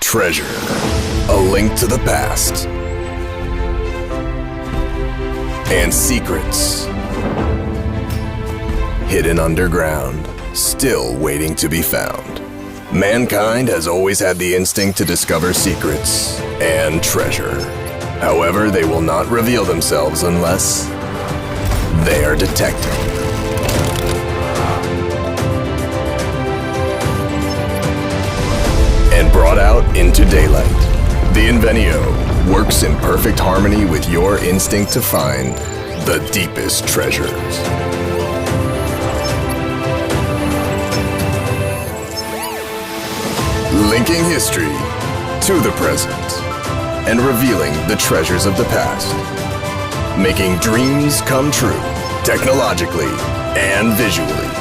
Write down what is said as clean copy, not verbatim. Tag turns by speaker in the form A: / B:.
A: Treasure, a link to the past. And secrets, hidden underground, still waiting to be found. Mankind has always had the instinct to discover secrets and treasure. However, they will not reveal themselves unless they are detected. And brought out into daylight. The Invenio works in perfect harmony with your instinct to find the deepest treasures. Linking history to the present and revealing the treasures of the past. Making dreams come true technologically and visually.